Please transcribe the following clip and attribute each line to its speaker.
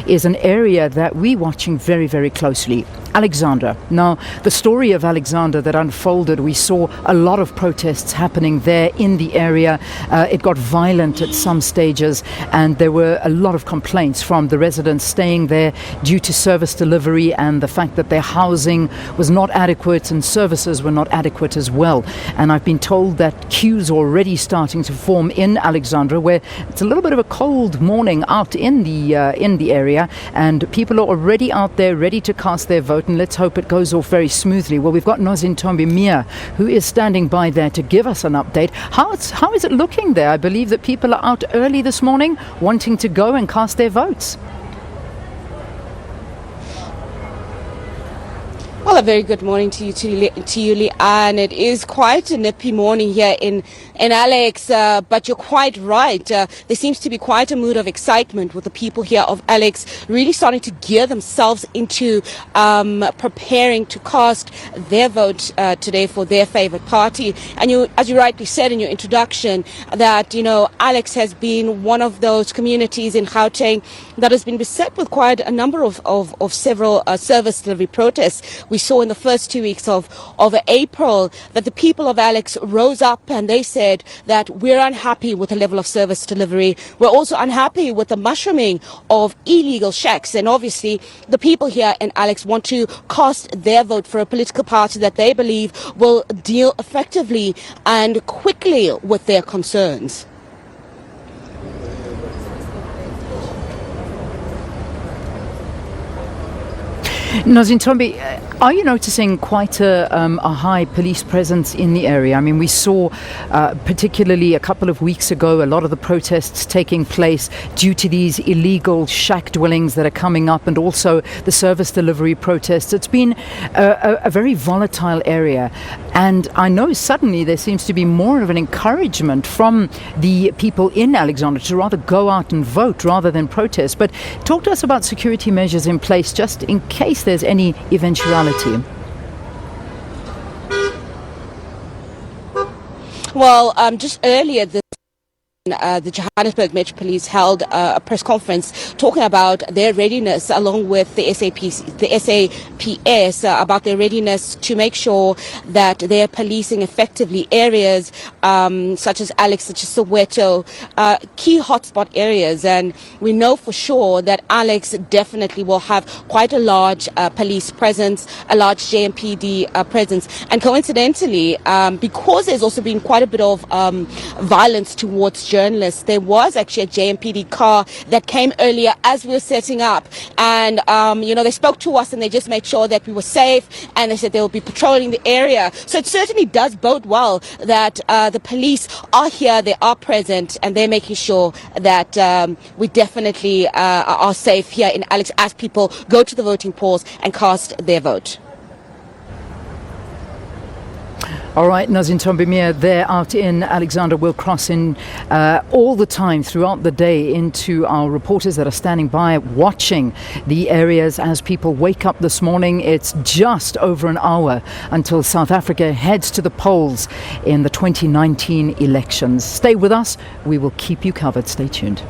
Speaker 1: is an area that we're watching very, very closely. Alexandra. Now, the story of Alexandra that unfolded, we saw a lot of protests happening there in the area. It got violent at some stages, and there were a lot of complaints from the residents staying there due to service delivery and the fact that their housing was not adequate and services were not adequate as well. And I've been told that queues are already starting to form in Alexandra, where it's a little bit of a cold morning out in the area, and people are already out there ready to cast their vote. And let's hope it goes off very smoothly. Well, we've got Nozintombi Mia, who is standing by there to give us an update. How is it looking there? I believe that people are out early this morning wanting to go and cast their votes.
Speaker 2: Well, a very good morning to you, Leanne. It is quite a nippy morning here in Alex, but you're quite right. There seems to be quite a mood of excitement with the people here of Alex really starting to gear themselves into preparing to cast their vote today for their favorite party. And you, as you rightly said in your introduction, that, Alex has been one of those communities in Gauteng that has been beset with quite a number of several service delivery protests. We saw in the first 2 weeks of April that the people of Alex rose up and they said that we're unhappy with the level of service delivery. We're also unhappy with the mushrooming of illegal shacks. And obviously, the people here in Alex want to cast their vote for a political party that they believe will deal effectively and quickly with their concerns.
Speaker 1: Nozintombi, are you noticing quite a high police presence in the area? I mean, we saw particularly a couple of weeks ago a lot of the protests taking place due to these illegal shack dwellings that are coming up, and also the service delivery protests. It's been a very volatile area, and I know suddenly there seems to be more of an encouragement from the people in Alexandra to rather go out and vote rather than protest. But talk to us about security measures in place just in case there's any eventuality.
Speaker 2: Well, just earlier the Johannesburg Metro Police held a press conference talking about their readiness, along with the SAPS, about their readiness to make sure that they're policing effectively areas such as Alex, such as Soweto, key hotspot areas. And we know for sure that Alex definitely will have quite a large police presence, a large JMPD presence. And coincidentally, because there's also been quite a bit of violence towards journalists, there was actually a JMPD car that came earlier as we were setting up, and they spoke to us and they just made sure that we were safe, and they said they will be patrolling the area. So it certainly does bode well that the police are here, they are present, and they're making sure that we definitely are safe here in Alex as people go to the voting polls and cast their vote.
Speaker 1: All right, Nozintombi Mia, they're out in Alexandra. We'll cross in all the time throughout the day into our reporters that are standing by watching the areas as people wake up this morning. It's just over an hour until South Africa heads to the polls in the 2019 elections. Stay with us. We will keep you covered. Stay tuned.